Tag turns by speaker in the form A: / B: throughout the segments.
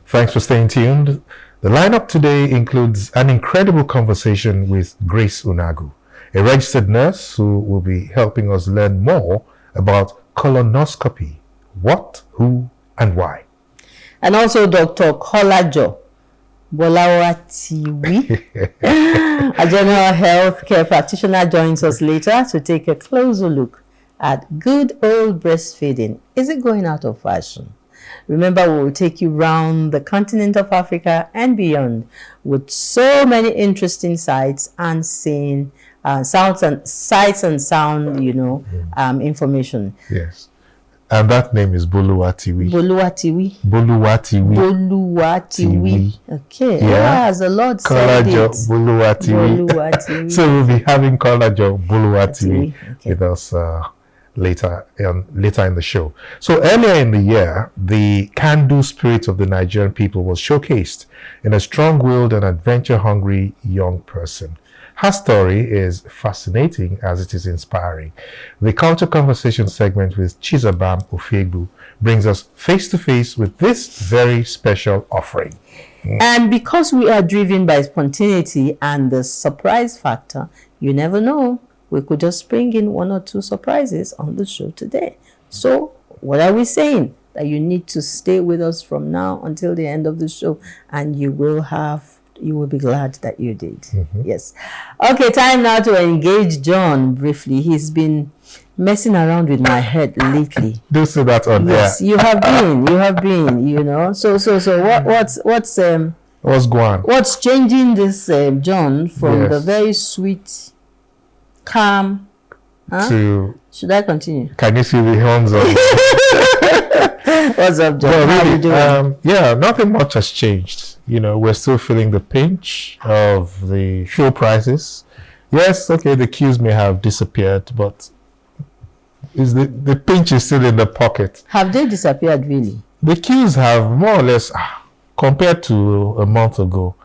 A: Thanks for staying tuned. The lineup today includes an incredible conversation with Grace Unagwu, a registered nurse who will be helping us learn more about colonoscopy, what, who, and why.
B: And also Dr. Kolajo Bolawatiwi, a general health care practitioner, joins us later to take a closer look at good old breastfeeding. Is it going out of fashion? Remember, we will take you round the continent of Africa and beyond with so many interesting sights and seeing sights and sound, information.
A: Yes. And that name is Boluwatiwi.
B: Boluwatiwi.
A: Boluwatiwi.
B: Boluwatiwi. Okay.
A: Yeah.
B: As the Lord said it.
A: Boluwatiwi. So we'll be having Kolajo Boluwatiwi with us later in the show. So earlier in the year, the can-do spirit of the Nigerian people was showcased in a strong-willed and adventure-hungry young person. Her story is fascinating as it is inspiring. The Culture Conversation segment with Chizabam Ofiegbu brings us face-to-face with this very special offering.
B: And because we are driven by spontaneity and the surprise factor, you never know. We could just bring in one or two surprises on the show today. So what are we saying? That you need to stay with us from now until the end of the show, and you will be glad that you did. Yes. Okay, time now to engage John briefly. He's been messing around with my head lately.
A: Do say that on air.
B: Yes, you have been, So what's going on? What's changing this John from the very sweet, calm
A: to...
B: Should I continue?
A: Can you see the horns of
B: What's up, John?
A: Well,
B: How are you doing?
A: Yeah, nothing much has changed. We're still feeling the pinch of the fuel prices. Yes, okay, the queues may have disappeared, but the pinch is still in the pocket.
B: Have they disappeared really?
A: The queues have more or less, compared to a month ago.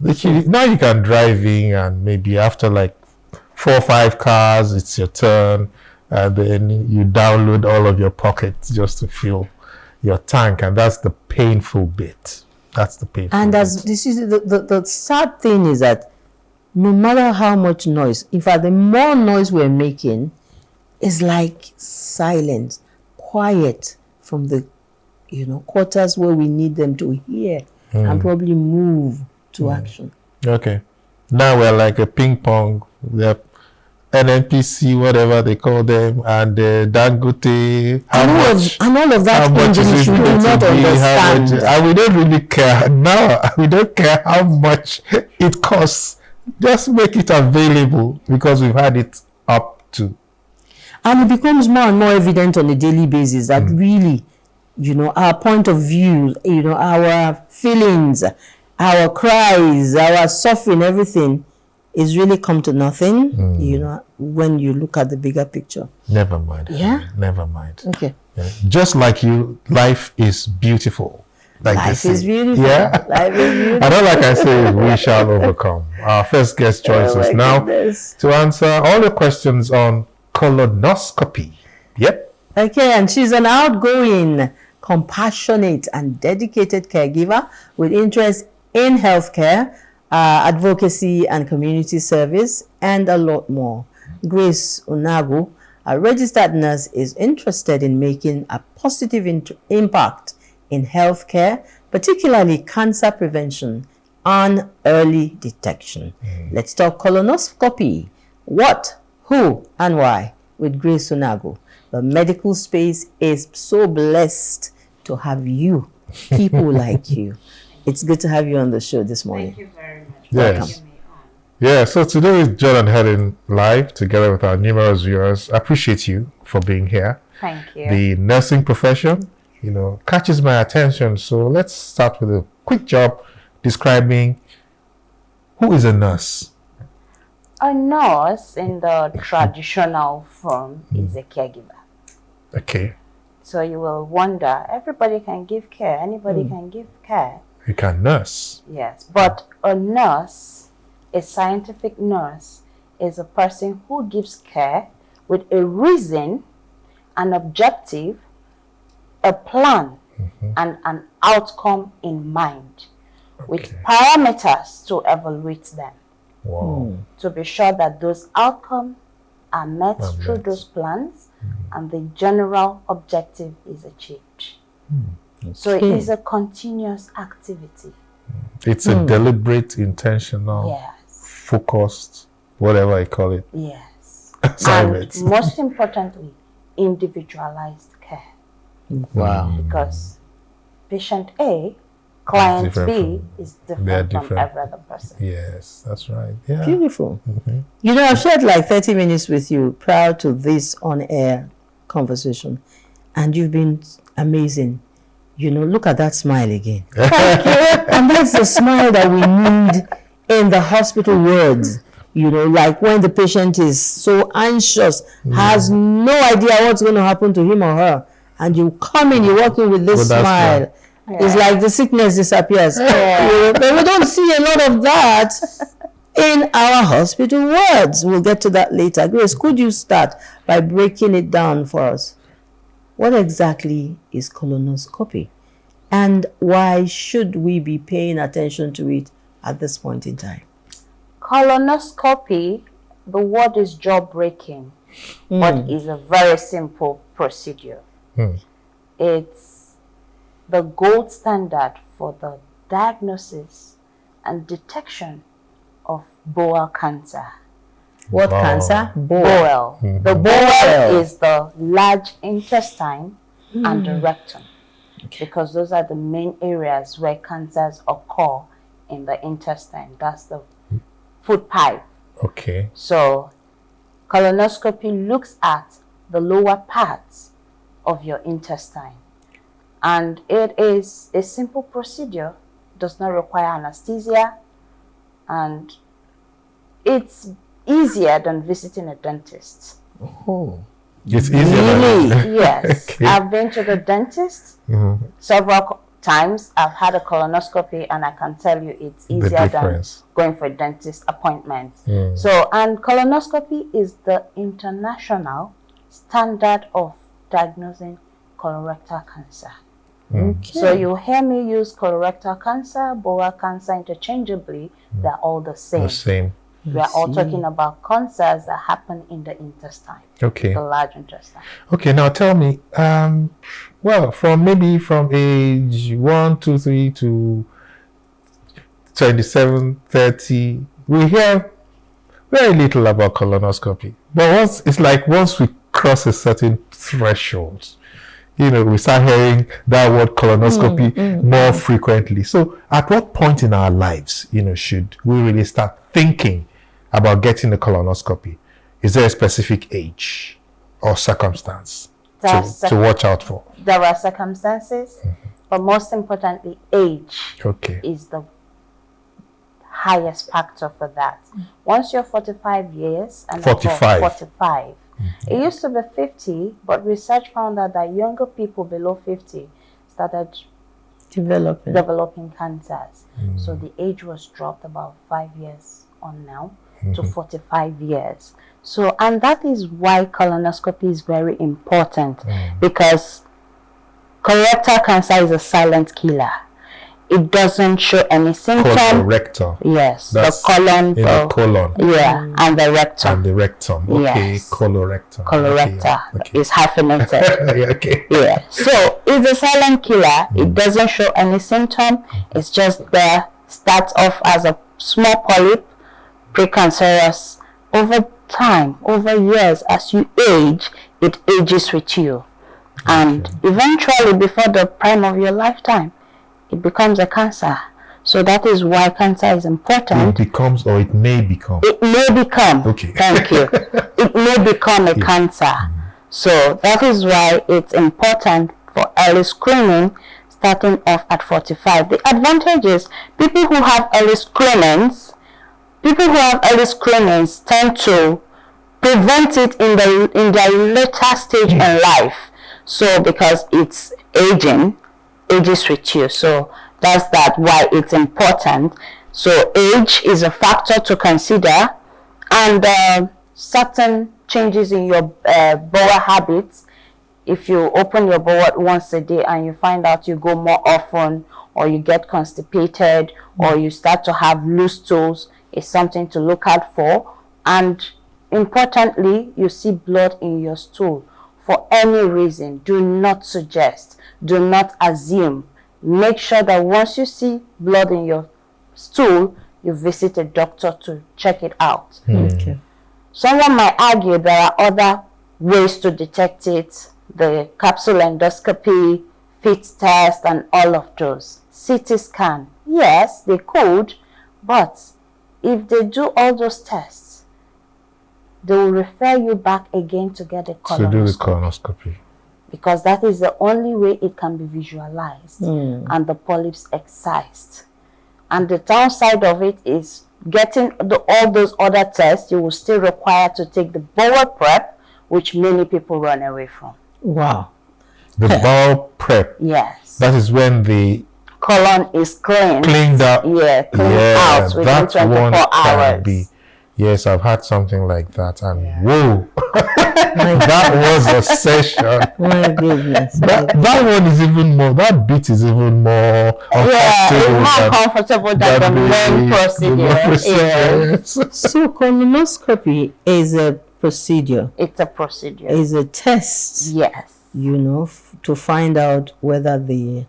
A: Now you can drive in, and maybe after like 4 or 5 cars, it's your turn, and then you download all of your pockets just to fill your tank, and that's the painful bit. That's the painful
B: and
A: bit.
B: This is the sad thing is that no matter how much noise, in fact, the more noise we're making is like silence, quiet from the quarters where we need them to hear and probably move to action.
A: Okay. Now we're like a ping pong. The NNPC, whatever they call them, and Dangote.
B: And all of that English we do not understand.
A: And we don't really care. Now we don't care how much it costs. Just make it available because we've had it up to.
B: And it becomes more and more evident on a daily basis that really, our point of view, our feelings, our cries, our suffering, everything is really come to nothing, when you look at the bigger picture.
A: Never mind.
B: Yeah?
A: Never mind.
B: Okay.
A: Yeah. Just like you, life is beautiful.
B: Life is beautiful.
A: Yeah?
B: Life is beautiful.
A: And all I can say is we shall overcome. Our first guest joins us now to answer all the questions on colonoscopy. Yep.
B: Okay, and she's an outgoing, compassionate, and dedicated caregiver with interest in healthcare, advocacy and community service, and a lot more. Grace Unagwu, a registered nurse, is interested in making a positive impact in healthcare, particularly cancer prevention and early detection. Let's talk colonoscopy. What, who, and why with Grace Unagwu. The medical space is so blessed to have you, people like you. It's good to have you on the show this morning.
C: Thank you very much.
A: Yes. Yeah, so today is John and Helen live together with our numerous viewers. I appreciate you for being here.
C: Thank you.
A: The nursing profession, catches my attention. So let's start with a quick job describing who is a nurse.
C: A nurse in the traditional form is a caregiver.
A: Okay.
C: So you will wonder, everybody can give care, anybody can give care.
A: You can nurse.
C: Yes, but a nurse, a scientific nurse, is a person who gives care with a reason, an objective, a plan and an outcome in mind, with
A: Okay.
C: parameters to evaluate them,
A: Wow.
C: to be sure that those outcomes are met
A: Are
C: through
A: met.
C: those plans and the general objective is achieved. So it is a continuous activity.
A: It's a deliberate, intentional,
C: Yes.
A: focused, whatever I call it,
C: Yes.
A: assignment.
C: And most importantly, individualized care.
B: Wow.
C: Because patient A, client
A: different
C: B
A: from-
C: is
A: they're
C: different from
A: different.
C: every other person.
A: Yes, that's right. Yeah.
B: Beautiful. You know, I've shared like 30 minutes with you prior to this on-air conversation, and you've been amazing. You know, look at that smile again. And that's the smile that we need in the hospital wards. You know, like when the patient is so anxious, has no idea what's going to happen to him or her, and you come in, you walk in with this
A: With that
B: smile. It's like the sickness disappears.
C: Yeah.
B: You know, but we don't see a lot of that in our hospital wards. We'll get to that later. Grace, could you start by breaking it down for us? What exactly is colonoscopy? And why should we be paying attention to it at this point in time?
C: Colonoscopy, the word is jaw-breaking, but is a very simple procedure. It's the gold standard for the diagnosis and detection of bowel cancer.
B: What
A: Wow.
B: cancer?
C: Bowel. The bowel is the large intestine and the rectum, because those are the main areas where cancers occur in the intestine. That's the food pipe.
A: Okay.
C: So colonoscopy looks at the lower parts of your intestine, and it is a simple procedure, does not require anesthesia, and it's easier than visiting a dentist.
B: Oh,
A: It's easier
B: Really?
A: than
C: Yes.
A: Okay.
C: I've been to the dentist several times. I've had a colonoscopy, and I can tell you it's easier than
A: difference.
C: going for a dentist appointment. So, and colonoscopy is the international standard of diagnosing colorectal cancer. So you hear me use colorectal cancer, bowel cancer interchangeably. They're all the same.
A: the same.
C: We are all talking about cancers that happen in the intestine,
A: Okay.
C: the large intestine.
A: Okay, now tell me, well, from age 1, 2, 3 to 27, 30, we hear very little about colonoscopy. But once we cross a certain threshold, you know, we start hearing that word colonoscopy more frequently. So at what point in our lives, you know, should we really start thinking about getting a colonoscopy? Is there a specific age or circumstance to watch out for?
C: There are circumstances, but most importantly, age
A: Okay.
C: is the highest factor for that. Once you're 45 years and
A: 45.
C: above 45, it used to be 50, but research found out that younger people below 50 started developing cancers. So the age was dropped about 5 years on now to 45 years. So, and that is why colonoscopy is very important, because colorectal cancer is a silent killer. It doesn't show any symptom.
A: Colorectal.
C: Yes,
A: That's
C: the colon.
A: in the colon.
C: Yeah, and the rectum.
A: And the rectum. Okay,
C: Yes.
A: colorectal.
C: Colorectal
A: Okay.
C: is hyphenated.
A: Yeah, okay.
C: Yeah, so it's a silent killer. It doesn't show any symptom. It's just there, starts off as a small polyp, precancerous. Over time, over years, as you age, it ages with you. And eventually, before the prime of your lifetime, it becomes a cancer. So that is why cancer is important.
A: It becomes, or it may become.
C: It may become.
A: Okay.
C: Thank you. It may become a cancer. So that is why it's important for early screening starting off at 45. The advantage is people who have early screenings tend to prevent it in their later stage in life. So because it's ages with you. So that's why it's important. So age is a factor to consider, and certain changes in your bowel habits if you open your bowel once a day and you find out you go more often, or you get constipated, or you start to have loose stools, it's something to look out for. And importantly, you see blood in your stool for any reason, do not suggest, do not assume. Make sure that once you see blood in your stool, you visit a doctor to check it out.
B: Okay.
C: Someone might argue there are other ways to detect it, the capsule endoscopy, FIT test, and all of those. CT scan, yes, they could, but if they do all those tests, they will refer you back again to get a colonoscopy.
A: To do the colonoscopy.
C: Because that is the only way it can be visualized and the polyps excised. And the downside of it is getting all those other tests, you will still require to take the bowel prep, which many people run away from.
B: Wow.
A: The bowel prep.
C: Yes.
A: That is when the
C: colon is cleaned
A: out.
C: Yeah, cleaned out within 24 hours.
A: Yes, I've had something like that, and whoa, that was a session.
B: My goodness.
A: That one is even more. That bit is even more
C: comfortable than the main procedure.
B: Yes. So colonoscopy is a procedure.
C: It's a procedure.
B: It's a test.
C: Yes.
B: You know, to find out whether the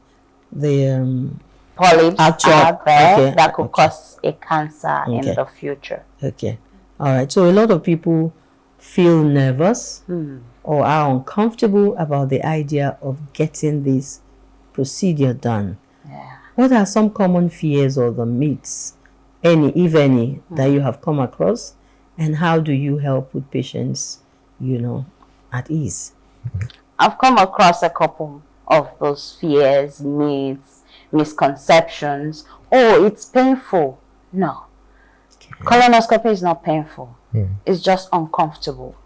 C: polyps are there that could cause a cancer in the future.
B: Okay. All right. So a lot of people feel nervous or are uncomfortable about the idea of getting this procedure done.
C: Yeah.
B: What are some common fears or the myths, if any, that you have come across? And how do you help with patients, at ease?
C: I've come across a couple of those fears, myths, misconceptions. Oh, it's painful. No. Colonoscopy is not painful. It's just uncomfortable.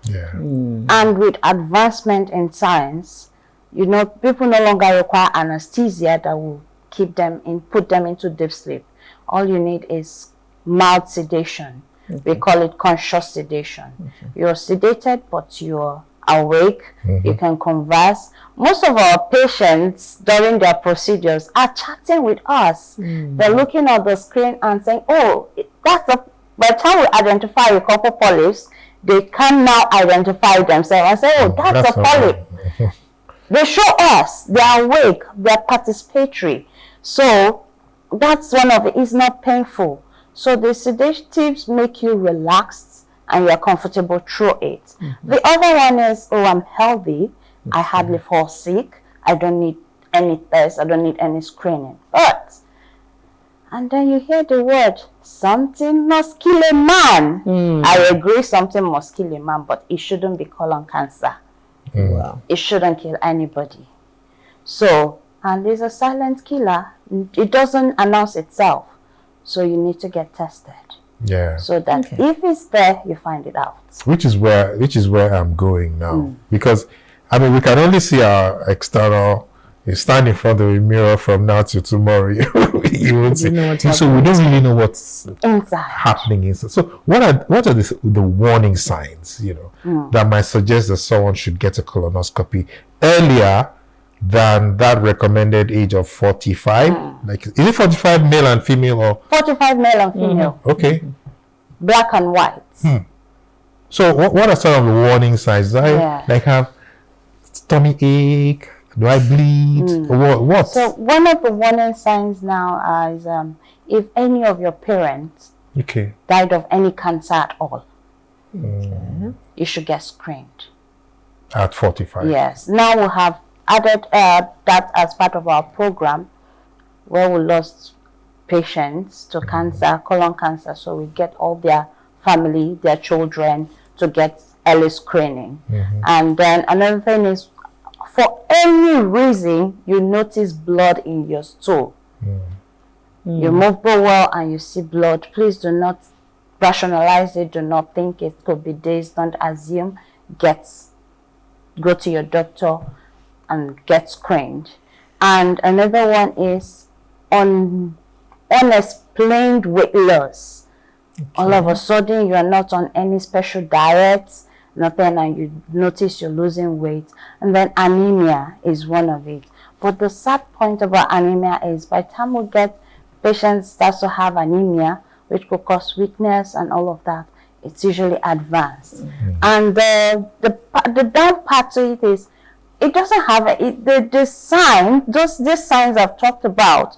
A: Yeah.
C: And with advancement in science, people no longer require anesthesia that will put them into deep sleep. All you need is mild sedation. We call it conscious sedation. You're sedated, but you're awake. You can converse. Most of our patients during their procedures are chatting with us. They're looking at the screen and saying, oh, by the time we identify a couple polyps, they can now identify themselves and say, oh, that's a polyp. They show us, they're awake, they're participatory. So that's one of it. It's not painful. So the sedatives make you relaxed and you're comfortable through it. The other one is, oh, I'm healthy. I hardly fall sick. I don't need any tests. I don't need any screening. And then you hear the word, something must kill a man. I agree, something must kill a man, but it shouldn't be colon cancer.
B: Wow.
C: It shouldn't kill anybody. So, and it's a silent killer. It doesn't announce itself. So you need to get tested.
A: Yeah.
C: So that if it's there, you find it out.
A: Which is where I'm going now. Because, I mean, we can only see our external. You stand in front of a mirror from now to tomorrow. You won't see. So we don't really know what's happening inside. So what are the warning signs, that might suggest that someone should get a colonoscopy earlier than that recommended age of 45? Like, is it 45 male and female or
C: 45 male and female?
A: Okay.
C: Black and white.
A: So what are some of the warning signs? Like have tummy ache? Do I bleed? What?
C: So one of the warning signs now is if any of your parents died of any cancer at all, you should get screened.
A: At 45?
C: Yes. Now we have added that as part of our program where we lost patients to cancer, colon cancer. So we get all their family, their children to get early screening. And then another thing is, for any reason you notice blood in your stool, you move bowel and you see blood, please do not rationalize it. Do not think it could be this. Don't assume. Go to your doctor and get screened. And another one is unexplained weight loss. All of a sudden you are not on any special diet nothing, and you notice you're losing weight. And then anemia is one of it. But the sad point about anemia is by the time we get patients that also have anemia, which could cause weakness and all of that, it's usually advanced. And the down part to it is, it doesn't have these signs I've talked about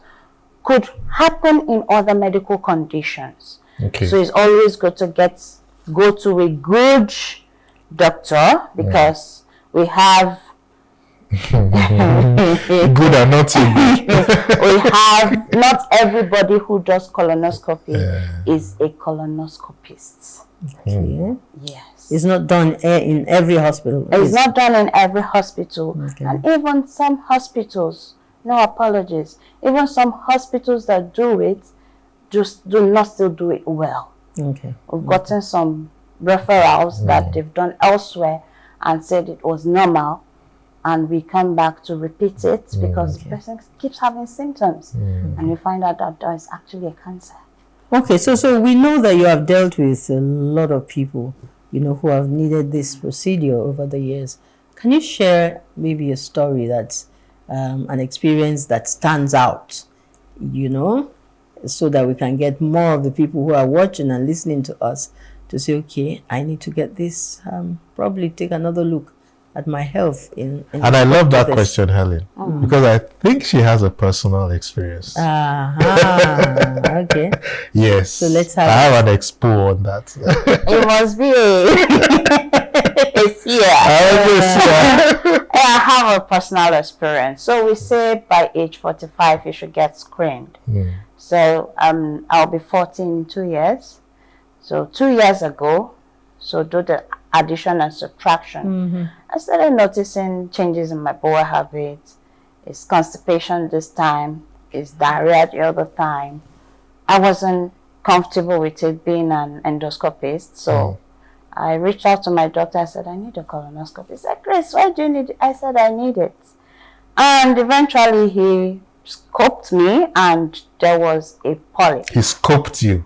C: could happen in other medical conditions.
A: Okay.
C: So it's always good to go to a good doctor, because we have
A: good and not so good.
C: we have, not everybody who does colonoscopy is a colonoscopist. Yes.
B: It's not done in every hospital.
C: It's not done in every hospital.
B: Okay.
C: And even some hospitals, no apologies, even some hospitals that do it just do not still do it well.
B: Okay.
C: We've gotten some referrals that they've done elsewhere and said it was normal, and we come back to repeat it because the person keeps having symptoms, and you find out that is actually a cancer.
B: Okay, so we know that you have dealt with a lot of people, you know, who have needed this procedure over the years. Can you share maybe a story that's an experience that stands out, you know, so that we can get more of the people who are watching and listening to us to say, okay, I need to get this, probably take another look at my health. And
A: I love that question, Helen, because I think she has a personal experience.
B: Okay.
A: Yes.
B: So let's have
A: I have an expo on that.
C: It must be I have a personal experience. So we say by age 45 you should get screened. So I'll be 40 in 2 years. So 2 years ago, so do the addition and subtraction, I started noticing changes in my bowel habits. It's constipation this time, it's diarrhea the other time. I wasn't comfortable with it being an endoscopist, so I reached out to my doctor. I said, I need a colonoscopy. He said, Grace, why do you need it? I said, I need it. And eventually he scoped me, and there was a polyp.
A: He scoped you.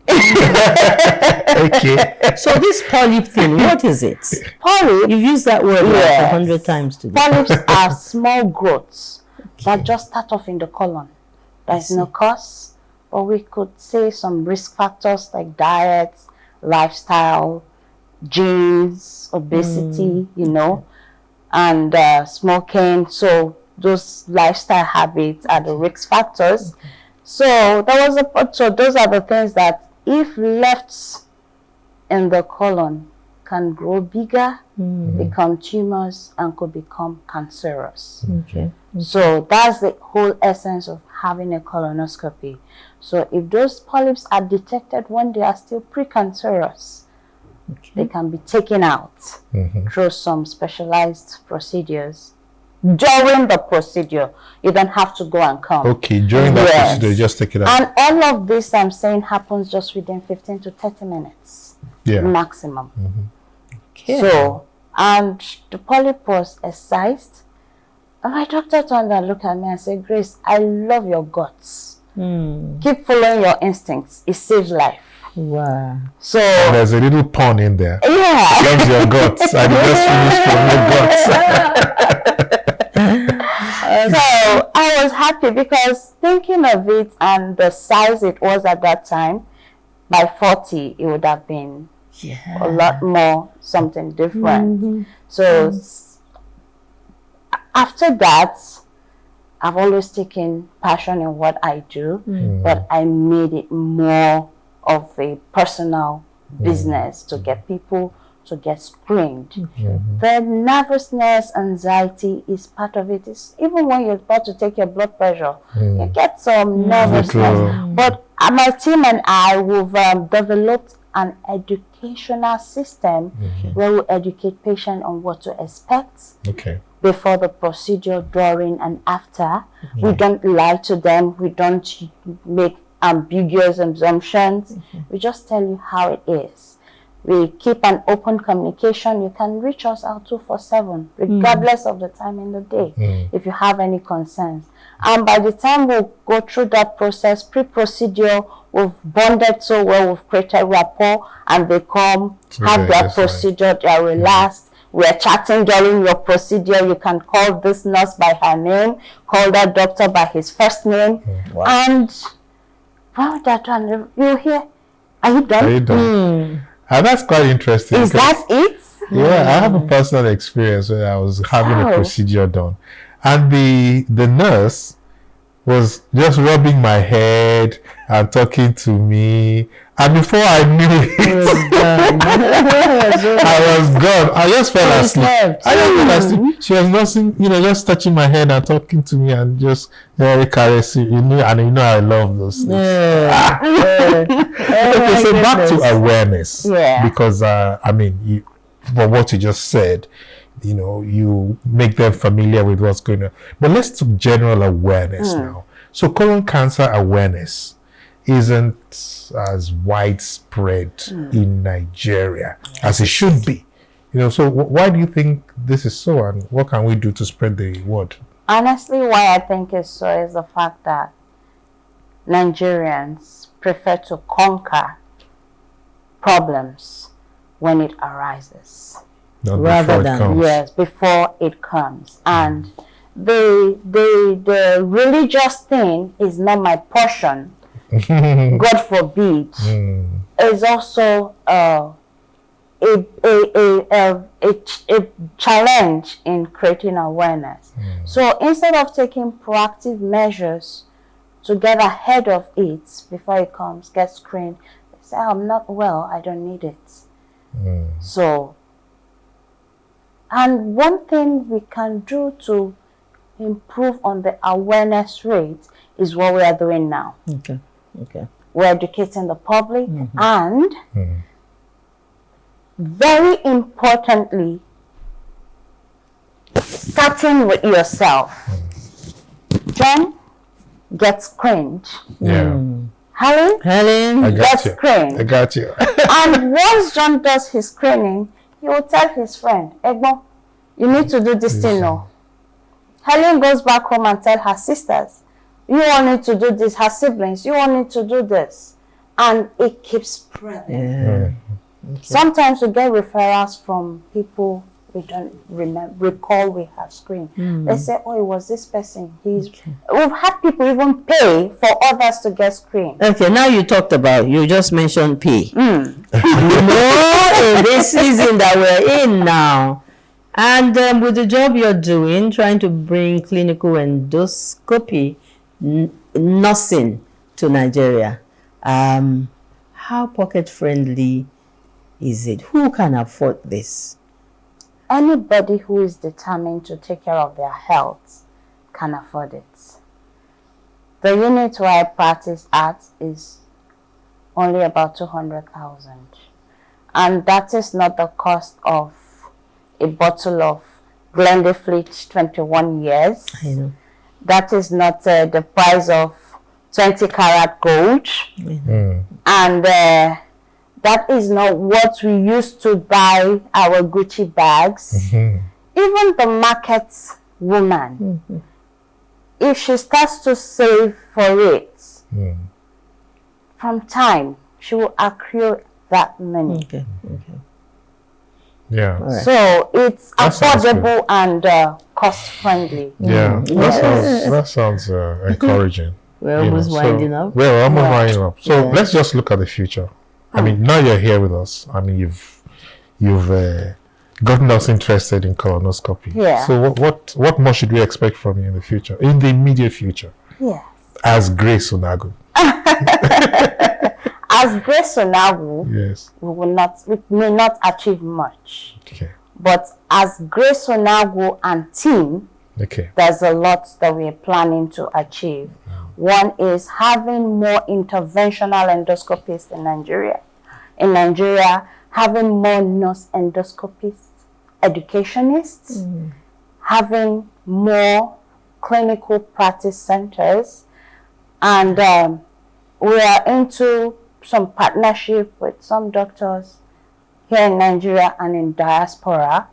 A: Okay.
B: So this polyp thing, what is it?
C: Polyp,
B: You've used that word like 100 times today.
C: polyps are small growths that just start off in the colon. There's no cause, but we could say some risk factors like diet, lifestyle, genes, obesity, you know, and smoking. So those lifestyle habits are the risk factors. So those are the things that, if left in the colon, can grow bigger, become tumors, and could become cancerous. So that's the whole essence of having a colonoscopy. So if those polyps are detected when they are still precancerous, they can be taken out through some specialized procedures. During the procedure, you don't have to go and come.
A: Okay, during that procedure, just take it out.
C: And all of this, I'm saying, happens just within 15 to 30 minutes maximum.
B: Okay.
C: So, and the polyp was excised. And my doctor turned and looked at me and said, Grace, I love your guts. Keep following your instincts. It saves life.
B: Wow.
C: So
A: there's a little pun in there.
C: Yeah.
A: Loves your guts. I just finished from your guts.
C: So I was happy, because thinking of it and the size it was at that time, by 40 it would have been a lot more something different. So after that, I've always taken passion in what I do, but I made it more of a personal business to get people to get screened. The nervousness, anxiety is part of it. It's, even when you're about to take your blood pressure, you get some nervousness. But my team and I, we've developed an educational system where we educate patients on what to expect before the procedure, during, and after. We don't lie to them. We don't make ambiguous assumptions. We just tell you how it is. We keep an open communication. You can reach us out 247, regardless of the time in the day, if you have any concerns. And by the time we go through that process, pre-procedure, we've bonded so well, we've created rapport, and they come, have their procedure, they are relaxed. We're chatting during your procedure. You can call this nurse by her name, call that doctor by his first name, and wow, that one, you hear, are you done?
A: Are you done? And that's quite interesting.
C: Is that it?
A: Yeah, I have a personal experience where I was having a procedure done, and the nurse was just rubbing my head and talking to me, and before I knew it, I was gone. I just fell asleep. I just fell asleep. She was nothing, just touching my head and talking to me and just very caressing. I love those things. Okay, so back to awareness.
C: Yeah.
A: Because for what you just said, you make them familiar with what's going on. But let's talk general awareness now. So colon cancer awareness isn't as widespread in Nigeria as it should be. So why do you think this is so, and what can we do to spread the word?
C: Honestly, why I think it's so is the fact that Nigerians prefer to conquer problems when it arises.
A: Rather than
C: before it comes. And the religious thing is not my portion. God forbid. Is also a challenge in creating awareness. So instead of taking proactive measures to get ahead of it before it comes, get screened, they say, I'm not well, I don't need it. So, and one thing we can do to improve on the awareness rate is what we are doing now.
B: Okay.
C: We're educating the public, and very importantly, starting with yourself. John gets screened. Helen gets screened.
A: I got you.
C: And once John does his screening, he will tell his friend, Egbo, you need to do this thing now. Helen goes back home and tell her sisters, you all need to do this, her siblings, you all need to do this. And it keeps spreading. Sometimes we get referrals from people we don't recall we have screened. They say, oh, it was this person. We've had people even pay for others to get screened.
B: Okay, now you just mentioned pay. In this season that we're in now, and with the job you're doing, trying to bring clinical endoscopy nursing to Nigeria, how pocket friendly is it? Who can afford this?
C: Anybody who is determined to take care of their health can afford it. The unit where I practice at is only about 200,000. And that is not the cost of a bottle of Glendified 21 years.
B: I know.
C: That is not the price of 20 karat gold. And that is not what we used to buy our Gucci bags. Even the market woman, if she starts to save for it, from time, she will accrue that money.
A: Yeah.
C: So it's affordable and cost-friendly.
A: Yeah, that sounds encouraging.
B: We're almost winding up.
A: We're almost winding up. So let's just look at the future. I mean, now you're here with us. I mean, you've gotten us interested in colonoscopy.
C: Yeah.
A: So what more should we expect from you in the future, in the immediate future?
C: Yes.
A: As Grace Unagwu.
C: As Grace Unagwu,
A: yes,
C: we may not achieve much.
A: Okay.
C: But as Grace Unagwu and team, there's a lot that we're planning to achieve. One is having more interventional endoscopists in Nigeria. In Nigeria, having more nurse endoscopists, educationists, having more clinical practice centers, and we are into some partnership with some doctors here in Nigeria and in diaspora,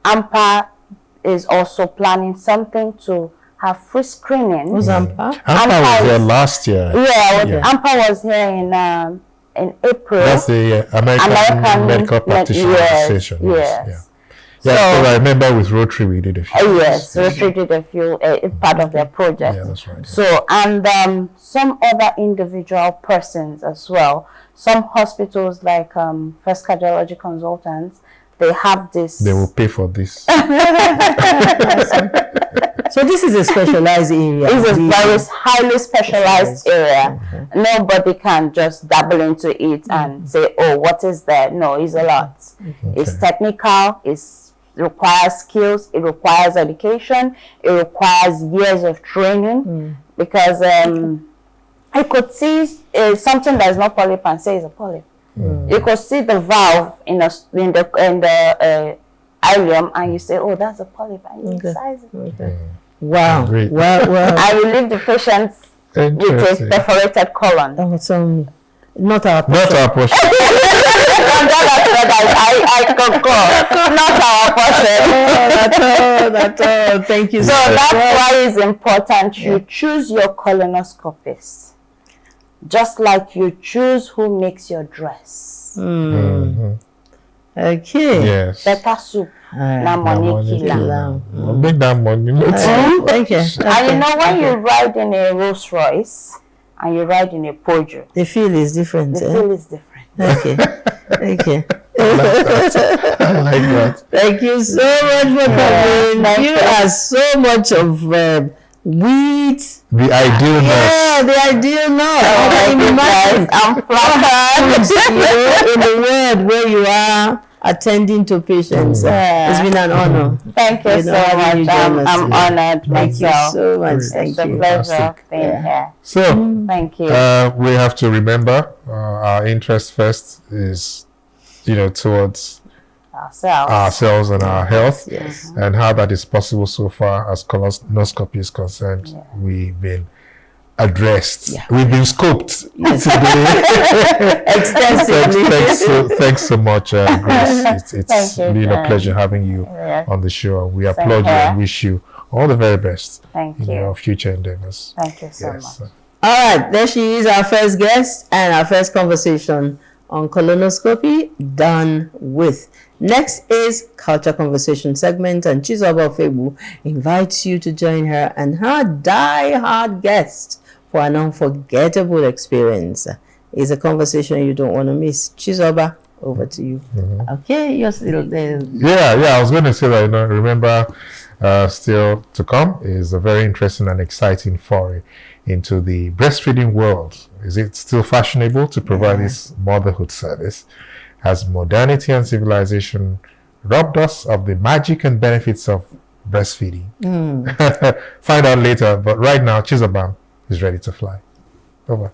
C: AMPA is also planning something to have free screening.
B: Who's AMPA?
A: AMPA was here last year.
C: Yeah, AMPA was here in April.
A: That's the American Medical Practitioners Association.
C: Yes.
A: Yeah, so I remember with Rotary we did a few.
C: Yes, Rotary did a few, part of their project.
A: Yeah, that's right.
C: So, and some other individual persons as well. Some hospitals like First Cardiology Consultants, they have this.
A: They will pay for this.
B: So this is a specialized area.
C: It's a very highly specialized area. Okay. Nobody can just dabble into it and say, oh, what is that? No, it's a lot. Okay. It's technical, it requires skills, it requires education, it requires years of training, because I could see something that is not polyp and say it's a polyp. You could see the valve in the ileum and you say, oh, that's a polyp, and you size it.
B: Wow. Wow.
C: I will leave the patients with a perforated colon.
B: Oh, so not our portion.
A: Not our portion.
C: I concur. Not our portion.
B: That's all. Thank you.
C: So that's why it's important you choose your colonoscopist. Just like you choose who makes your dress.
B: Okay.
A: Yes.
C: Better soup. Na money killer.
A: Make that money.
B: Thank you.
C: And you know, when you ride in a Rolls Royce and you ride in a Peugeot,
B: the feel is different.
C: The feel is different.
B: Okay. Okay.
A: I like that.
B: Thank you so much for coming. You are so much of wheat.
A: The ideal nurse.
B: Yeah, the ideal nurse.
C: I'm flattered.
B: In the world where you are attending to patients. It's been an honor.
C: Thank you so much. I'm honored
B: myself. Thank you so much.
C: It's a pleasure being here.
A: So,
C: thank you.
A: We have to remember our interest first is, towards ourselves and our health, and how that is possible so far as colonoscopy is concerned. We've been addressed. We've been scoped today extensively. Thanks so much, Grace. It's been a pleasure having you on the show. We applaud you and wish you all the very best in your future endeavors.
C: Thank you so much.
B: All right, there she is, our first guest and our first conversation on colonoscopy done with. Next is Culture Conversation segment, and Chizoba Ofebu invites you to join her and her die-hard guest for an unforgettable experience. It's a conversation you don't want to miss. Chizoba, over to you. Okay, you're still there.
A: Yeah, I was going to say that, remember, still to come is a very interesting and exciting foray into the breastfeeding world. Is it still fashionable to provide this motherhood service? Has modernity and civilization robbed us of the magic and benefits of breastfeeding? Find out later, but right now, Chizoba is ready to fly. Over.